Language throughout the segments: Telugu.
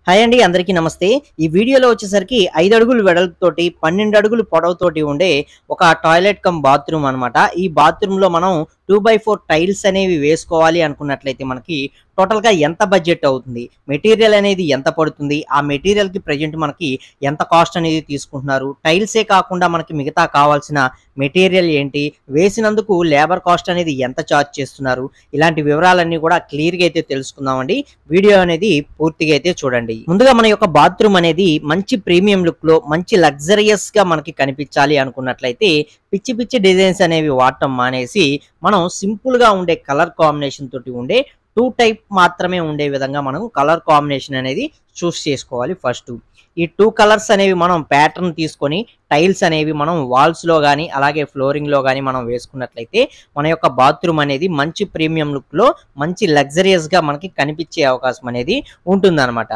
హాయ్ అండి, అందరికీ నమస్తే. ఈ వీడియోలో వచ్చేసరికి 5 అడుగులు వెడల్పుతోటి 12 అడుగులు పొడవుతోటి ఉండే ఒక టాయిలెట్ కమ్ బాత్రూమ్ అన్నమాట. ఈ బాత్రూమ్‌లో మనం 2/4 టైల్స్ అనేవి వేసుకోవాలి అనుకున్నట్లయితే మనకి టోటల్‌గా ఎంత బడ్జెట్ అవుతుంది? మెటీరియల్ అనేది ఎంత పడుతుంది? ఆ మెటీరియల్‌కి ప్రెజెంట్ మనకి ఎంత కాస్ట్ అనేది తీసుకుంటున్నారు? టైల్సే కాకుండా మనకి మిగతా కావాల్సిన మెటీరియల్ ఏంటి? వేసినందుకు లేబర్ కాస్ట్ అనేది ఎంత చార్జ్ చేస్తున్నారు? ఇలాంటి వివరాలన్నీ కూడా క్లియర్‌గా అయితే తెలుసుకుందామండి. వీడియో అనేది పూర్తిగా అయితే చూడండి. ముందుగా మన యొక్క బాత్రూమ్ అనేది మంచి ప్రీమియం లుక్ లో మంచి లగ్జరియస్ గా మనకి కనిపించాలి అనుకున్నట్లయితే పిచ్చి పిచ్చి డిజైన్స్ అనేవి వాడటం మానేసి మనం సింపుల్ గా ఉండే కలర్ కాంబినేషన్ తోటి ఉండే 2 టైప్ మాత్రమే ఉండే విధంగా మనం కలర్ కాంబినేషన్ అనేది చూస్ చేసుకోవాలి. ఫస్ట్ ఈ 2 కలర్స్ అనేవి మనం ప్యాటర్న్ తీసుకొని టైల్స్ అనేవి మనం వాల్స్ లో కానీ అలాగే ఫ్లోరింగ్ లో కానీ మనం వేసుకున్నట్లయితే మన యొక్క బాత్రూమ్ అనేది మంచి ప్రీమియం లుక్ లో మంచి లగ్జరియస్ గా మనకి కనిపించే అవకాశం అనేది ఉంటుందన్నమాట.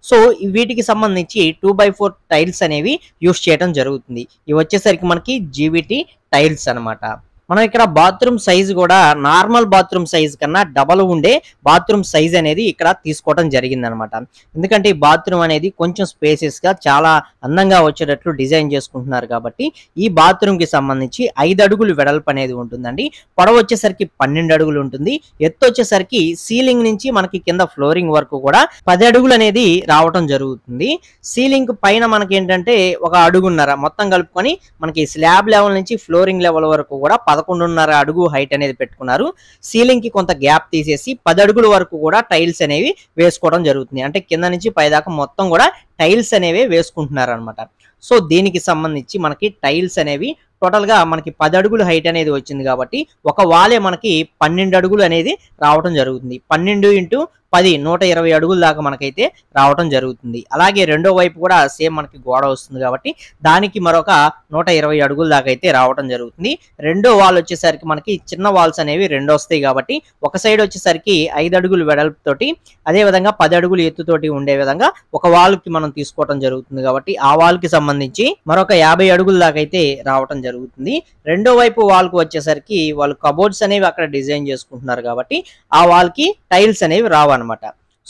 సో వీటికి సంబంధించి 2/4 టైల్స్ అనేవి యూస్ చేయడం జరుగుతుంది. ఇవి వచ్చేసరికి మనకి జీవిటీ టైల్స్ అన్నమాట. మనం ఇక్కడ బాత్రూమ్ సైజ్ కూడా నార్మల్ బాత్రూమ్ సైజ్ కన్నా డబల్ ఉండే బాత్రూమ్ సైజ్ అనేది ఇక్కడ తీసుకోవడం జరిగింది అనమాట. ఎందుకంటే ఈ బాత్రూమ్ అనేది కొంచెం స్పేసెస్ గా చాలా అందంగా వచ్చేటట్లు డిజైన్ చేసుకుంటున్నారు కాబట్టి ఈ బాత్రూమ్ కి సంబంధించి 5 అడుగులు వెడల్పు అనేది ఉంటుందండి. పొడవు వచ్చేసరికి 12 అడుగులు ఉంటుంది. ఎత్తు వచ్చేసరికి సీలింగ్ నుంచి మనకి కింద ఫ్లోరింగ్ వరకు కూడా 10 అడుగులు అనేది రావటం జరుగుతుంది. సీలింగ్ పైన మనకి ఏంటంటే ఒక అడుగున్నర మొత్తం కలుపుకొని మనకి స్లాబ్ లెవెల్ నుంచి ఫ్లోరింగ్ లెవెల్ వరకు కూడా 11.5 అడుగు హైట్ అనేది పెట్టుకున్నారు. సీలింగ్ కి కొంత గ్యాప్ తీసేసి 10 అడుగుల వరకు కూడా టైల్స్ అనేవి వేసుకోవడం జరుగుతుంది. అంటే కింద నుంచి పైదాకా మొత్తం కూడా టైల్స్ అనేవి వేసుకుంటున్నారు అనమాట. సో దీనికి సంబంధించి మనకి టైల్స్ అనేవి టోటల్ గా మనకి 10 అడుగులు హైట్ అనేది వచ్చింది కాబట్టి ఒక వాలే మనకి 12 అడుగులు అనేది రావడం జరుగుతుంది. 12 × 10 120 అడుగుల దాకా మనకైతే రావడం జరుగుతుంది. అలాగే రెండో వైపు కూడా సేమ్ మనకి గోడ వస్తుంది కాబట్టి దానికి మరొక 120 అడుగుల దాకా అయితే రావడం జరుగుతుంది. రెండో వాల్ వచ్చేసరికి మనకి చిన్న వాల్స్ అనేవి రెండు వస్తాయి కాబట్టి ఒక సైడ్ వచ్చేసరికి 5 అడుగులు వెడల్పుతోటి అదే విధంగా 10 అడుగులు ఎత్తుతోటి ఉండే విధంగా ఒక వాల్ కి మనం తీసుకోవడం జరుగుతుంది కాబట్టి ఆ వాల్ కి సంబంధించి మరొక 50 అడుగుల దాకా అయితే రావడం జరుగుతుంది. రెండో వైపు వాల్ కు వచ్చేసరికి వాళ్ళు కబోర్డ్స్ అనేవి అక్కడ డిజైన్ చేసుకుంటున్నారు కాబట్టి ఆ వాల్ కి టైల్స్ అనేవి రావన్నమాట.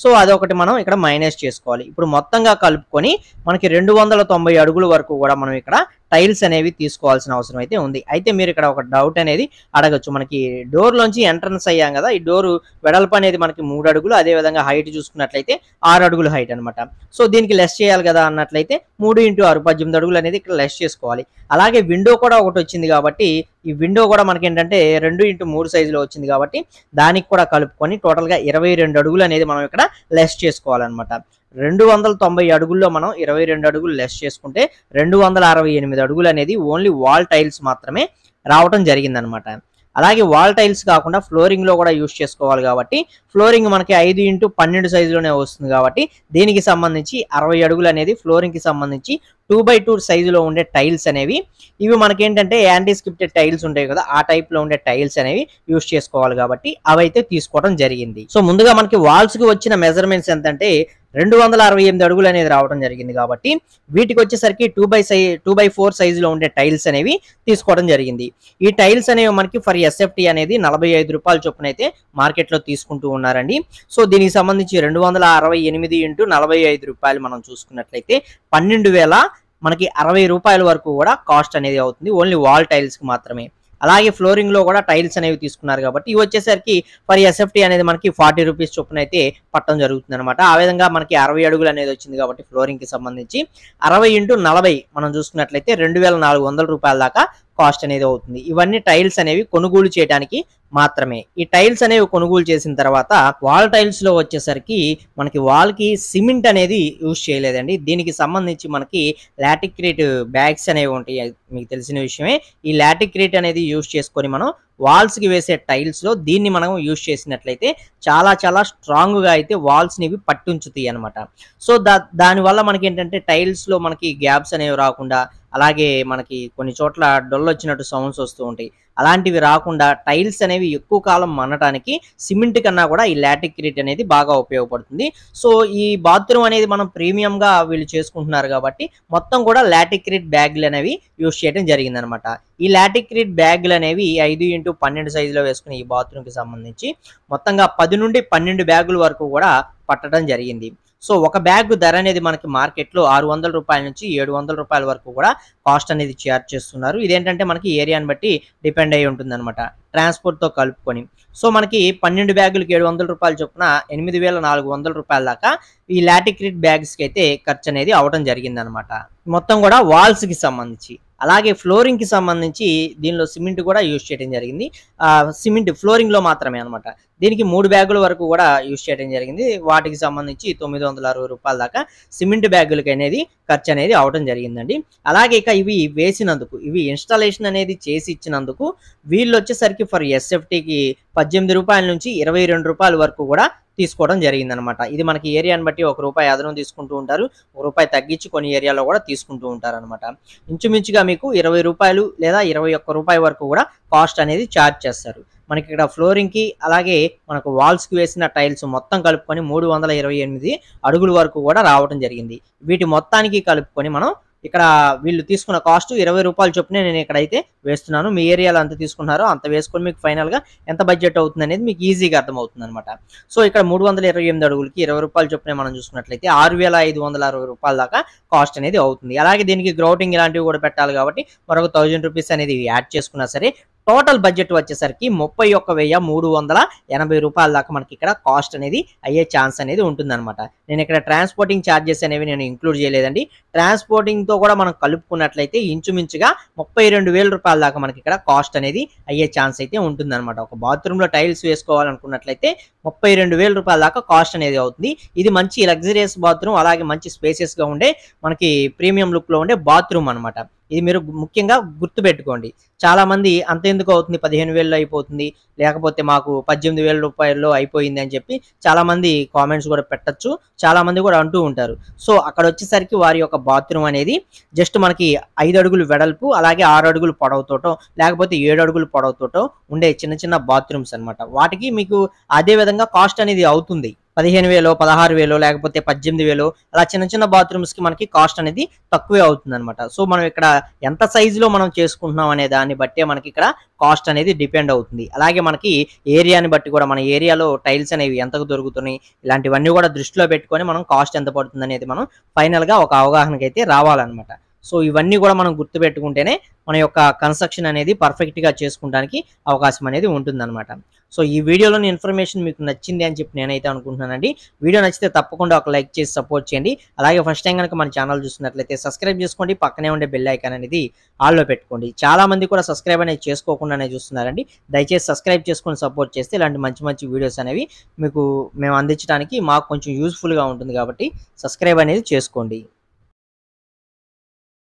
సో అదొకటి మనం ఇక్కడ మైనస్ చేసుకోవాలి. ఇప్పుడు మొత్తంగా కలుపుకొని మనకి 290 అడుగుల వరకు కూడా మనం ఇక్కడ టైల్స్ అనేవి తీసుకోవాల్సిన అవసరం అయితే ఉంది. అయితే మీరు ఇక్కడ ఒక డౌట్ అనేది అడగచ్చు. మనకి డోర్ లోంచి ఎంట్రన్స్ అయ్యాం కదా, ఈ డోర్ వెడల్పు అనేది మనకి 3 అడుగులు, అదే విధంగా హైట్ చూసుకున్నట్లయితే 6 అడుగులు హైట్ అనమాట. సో దీనికి లెస్ చేయాలి కదా అన్నట్లయితే 3 × 6 18 అడుగులు అనేది ఇక్కడ లెస్ చేసుకోవాలి. అలాగే విండో కూడా ఒకటి వచ్చింది కాబట్టి ఈ విండో కూడా మనకి ఏంటంటే 2 × 3 సైజులో వచ్చింది కాబట్టి దానికి కూడా కలుపుకొని టోటల్ గా 22 అడుగులు అనేది మనం ఇక్కడ లెస్ చేసుకోవాలన్నమాట. 290 అడుగుల్లో మనం 22 అడుగులు లెస్ చేసుకుంటే 268 అడుగులు అనేది ఓన్లీ వాల్ టైల్స్ మాత్రమే రావటం జరిగిందనమాట. అలాగే వాల్ టైల్స్ కాకుండా ఫ్లోరింగ్ లో కూడా యూస్ చేసుకోవాలి కాబట్టి ఫ్లోరింగ్ మనకి 5 × 12 సైజులోనే వస్తుంది కాబట్టి దీనికి సంబంధించి 60 అడుగులు అనేది ఫ్లోరింగ్ కి సంబంధించి 2/2 సైజులో ఉండే టైల్స్ అనేవి ఇవి మనకేంటంటే యాంటీ స్క్రిప్టెడ్ టైల్స్ ఉంటాయి కదా, ఆ టైప్ లో ఉండే టైల్స్ అనేవి యూస్ చేసుకోవాలి కాబట్టి అవైతే తీసుకోవడం జరిగింది. సో ముందుగా మనకి వాల్స్ కి వచ్చిన మెజర్మెంట్స్ ఎంతంటే 268 అడుగులు అనేది రావడం జరిగింది కాబట్టి వీటికి వచ్చేసరికి 2/4 సైజులో ఉండే టైల్స్ అనేవి తీసుకోవడం జరిగింది. ఈ టైల్స్ అనేవి మనకి ఫర్ ఎస్ఎఫ్టీ అనేది 45 రూపాయల చొప్పున అయితే మార్కెట్ లో తీసుకుంటూ ఉన్నారండి. సో దీనికి సంబంధించి 268 × 45 రూపాయలు మనం చూసుకున్నట్లయితే 12,000 మనకి 60 రూపాయల వరకు కూడా కాస్ట్ అనేది అవుతుంది ఓన్లీ వాల్ టైల్స్ కి మాత్రమే. అలాగే ఫ్లోరింగ్ లో కూడా టైల్స్ అనేవి తీసుకున్నారు కాబట్టి ఇవి వచ్చేసరికి ఫర్ ఎస్ఎఫ్టీ అనేది మనకి 40 రూపీస్ చొప్పున అయితే పట్టడం జరుగుతుంది అనమాట. ఆ విధంగా మనకి 60 అడుగులు అనేది వచ్చింది కాబట్టి ఫ్లోరింగ్ కి సంబంధించి 60 × 40 మనం చూసుకున్నట్లయితే 2,400 రూపాయల దాకా కాస్ట్ అనేది అవుతుంది. ఇవన్నీ టైల్స్ అనేవి కొనుగోలు చేయడానికి మాత్రమే. ఈ టైల్స్ అనేవి కొనుగోలు చేసిన తర్వాత వాల్ టైల్స్ లో వచ్చేసరికి మనకి వాల్ కి సిమెంట్ అనేది యూజ్ చేయలేదండి. దీనికి సంబంధించి మనకి లాటిక్రేట్ బ్యాగ్స్ అనేవి ఉంటాయి, మీకు తెలిసిన విషయమే. ఈ లాటిక్రేట్ అనేది యూజ్ చేసుకొని మనం వాల్స్ కి వేసే టైల్స్ లో దీన్ని మనం యూజ్ చేసినట్లయితే చాలా చాలా స్ట్రాంగ్ గా అయితే వాల్స్ ని పట్టుంచుతాయి అనమాట. సో దానివల్ల మనకి ఏంటంటే టైల్స్ లో మనకి గ్యాప్స్ అనేవి రాకుండా అలాగే మనకి కొన్ని చోట్ల డొల్ వచ్చినట్టు సౌండ్స్ వస్తూ ఉంటాయి. అలాంటివి రాకుండా టైల్స్ అనేవి ఎక్కువ కాలం మన్నటానికి సిమెంట్ కన్నా కూడా ఈ లాటిక్రేట్ అనేది బాగా ఉపయోగపడుతుంది. సో ఈ బాత్రూమ్ అనేది మనం ప్రీమియం గా వీళ్ళు చేసుకుంటున్నారు కాబట్టి మొత్తం కూడా లాటిక్రేట్ బ్యాగులు అనేవి యూజ్ చేయడం జరిగింది అనమాట. ఈ లాటిక్రేట్ బ్యాగులు అనేవి 5 × 12 సైజులో వేసుకునే ఈ బాత్రూమ్ కి సంబంధించి మొత్తంగా 10 నుండి 12 బ్యాగుల వరకు కూడా పట్టడం జరిగింది. సో ఒక బ్యాగ్ ధర అనేది మనకి మార్కెట్లో ₹600 నుంచి ₹700 వరకు కూడా కాస్ట్ అనేది చార్జ్ చేస్తున్నారు. ఇదేంటంటే మనకి ఏరియాని బట్టి డిపెండ్ అయ్యి ఉంటుందన్నమాట, ట్రాన్స్‌పోర్ట్‌తో కలుపుకొని. సో మనకి 12 బ్యాగులకి ₹700 చొప్పున ₹8,400 దాకా ఈ లాటిక్రిట్ బ్యాగ్స్‌కి అయితే ఖర్చు అనేది అవ్వడం జరిగిందనమాట. మొత్తం కూడా వాల్స్‌కి సంబంధించి. అలాగే ఫ్లోరింగ్‌కి సంబంధించి దీనిలో సిమెంట్ కూడా యూజ్ చేయడం జరిగింది. సిమెంట్ ఫ్లోరింగ్‌లో మాత్రమే అనమాట. దీనికి 3 బ్యాగుల వరకు కూడా యూజ్ చేయడం జరిగింది. వాటికి సంబంధించి ₹960 దాకా సిమెంట్ బ్యాగులకి అనేది ఖర్చు అనేది అవ్వడం జరిగిందండి. అలాగే ఇక ఇవి వేసినందుకు, ఇవి ఇన్‌స్టాలేషన్ అనేది చేసి ఇచ్చినందుకు వీళ్ళొచ్చేసరికి ఫర్ ఎస్ఎఫ్టీకి ₹18 నుంచి ₹22 వరకు కూడా తీసుకోవడం జరిగిందనమాట. ఇది మనకి ఏరియాని బట్టి ₹1 అదనం తీసుకుంటూ ఉంటారు. ₹1 తగ్గించి కొన్ని ఏరియాలో కూడా తీసుకుంటూ ఉంటారనమాట. ఇంచుమించుగా మీకు ₹20 లేదా ₹21 వరకు కూడా కాస్ట్ అనేది చార్జ్ చేస్తారు. మనకి ఇక్కడ ఫ్లోరింగ్‌కి అలాగే మనకు వాల్స్‌కి వేసిన టైల్స్ మొత్తం కలుపుకొని 328 అడుగుల వరకు కూడా రావడం జరిగింది. వీటి మొత్తానికి కలుపుకొని మనం ఇక్కడ వీళ్ళు తీసుకున్న కాస్ట్ ₹20 చొప్పునే నేను ఇక్కడైతే వేస్తున్నాను. మీ ఏరియాలో ఎంత తీసుకున్నారో అంత వేసుకొని మీకు ఫైనల్‌గా ఎంత బడ్జెట్ అవుతుందనేది మీకు ఈజీగా అర్థమవుతుందనమాట. సో ఇక్కడ 328 అడుగులకి ₹20 చొప్పునే మనం చూసుకున్నట్లయితే ₹6,560 దాకా కాస్ట్ అనేది అవుతుంది. అలాగే దీనికి గ్రౌటింగ్ ఇలాంటివి కూడా పెట్టాలి కాబట్టి మరొక ₹1000 అనేది యాడ్ చేసుకున్నా సరే టోటల్ బడ్జెట్ వచ్చేసరికి ₹31,380 దాకా మనకి ఇక్కడ కాస్ట్ అనేది అయ్యే ఛాన్స్ అనేది ఉంటుందన్నమాట. నేను ఇక్కడ ట్రాన్స్‌పోర్టింగ్ చార్జెస్ అనేవి నేను ఇంక్లూడ్ చేయలేదండి. ట్రాన్స్‌పోర్టింగ్‌తో కూడా మనం కలుపుకున్నట్లయితే ఇంచుమించుగా ₹32,000 దాకా మనకి ఇక్కడ కాస్ట్ అనేది అయ్యే ఛాన్స్ అయితే ఉంటుందన్నమాట. ఒక బాత్రూమ్‌లో టైల్స్ వేసుకోవాలనుకున్నట్లయితే ₹32,000 దాకా కాస్ట్ అనేది అవుతుంది. ఇది మంచి లగ్జరియస్ బాత్రూమ్, అలాగే మంచి స్పేసియస్‌గా ఉండే మనకి ప్రీమియం లుక్‌లో ఉండే బాత్రూమ్ అనమాట. ఇది మీరు ముఖ్యంగా గుర్తుపెట్టుకోండి. చాలామంది అంతెందుకు అవుతుంది, 15,000లో అయిపోతుంది, లేకపోతే మాకు ₹18,000 అయిపోయింది అని చెప్పి చాలామంది కామెంట్స్ కూడా పెట్టొచ్చు. చాలామంది కూడా అంటూ ఉంటారు. సో అక్కడ వచ్చేసరికి వారి యొక్క బాత్రూమ్ అనేది జస్ట్ మనకి 5 అడుగులు వెడల్పు, అలాగే 6 అడుగులు పొడవుతోటో లేకపోతే 7 అడుగులు పొడవుతోటో ఉండే చిన్న చిన్న బాత్రూమ్స్ అనమాట. వాటికి మీకు అదే విధంగా కాస్ట్ అనేది అవుతుంది. 15,000, 16,000 లేకపోతే 18,000 అలా చిన్న చిన్న బాత్రూమ్స్‌కి మనకి కాస్ట్ అనేది తక్కువే అవుతుందన్నమాట. సో మనం ఇక్కడ ఎంత సైజులో మనం చేసుకుంటున్నాం అనే దాన్ని బట్టే మనకి ఇక్కడ కాస్ట్ అనేది డిపెండ్ అవుతుంది. అలాగే మనకి ఏరియాని బట్టి కూడా మన ఏరియాలో టైల్స్ అనేవి ఎంతకు దొరుకుతున్నాయి, ఇలాంటివన్నీ కూడా దృష్టిలో పెట్టుకొని మనం కాస్ట్ ఎంత పడుతుందనేది మనం ఫైనల్‌గా ఒక అవగాహనకైతే రావాలన్నమాట. సో ఇవన్నీ కూడా మనం గుర్తుపెట్టుకుంటేనే మన యొక్క కన్‌స్ట్రక్షన్ అనేది పర్ఫెక్ట్‌గా చేసుకోవడానికి అవకాశం అనేది ఉంటుందన్నమాట. సో ఈ వీడియోలోని ఇన్ఫర్మేషన్ మీకు నచ్చింది అని చెప్పి నేనైతే అనుకుంటున్నానండి. వీడియో నచ్చితే తప్పకుండా ఒక లైక్ చేసి సపోర్ట్ చేయండి. అలాగే ఫస్ట్ టైం కనుక మన ఛానల్ చూస్తున్నట్లయితే సబ్స్క్రైబ్ చేసుకోండి. పక్కనే ఉండే బెల్ ఐకాన్ అనేది ఆల్‌లో పెట్టుకోండి. చాలామంది కూడా సబ్స్క్రైబ్ అనేది చేసుకోకుండానే చూస్తున్నారండి. దయచేసి సబ్స్క్రైబ్ చేసుకొని సపోర్ట్ చేస్తే ఇలాంటి మంచి మంచి వీడియోస్ అనేవి మీకు మేము అందించడానికి మాకు కొంచెం యూజ్‌ఫుల్‌గా ఉంటుంది కాబట్టి సబ్స్క్రైబ్ అనేది చేసుకోండి.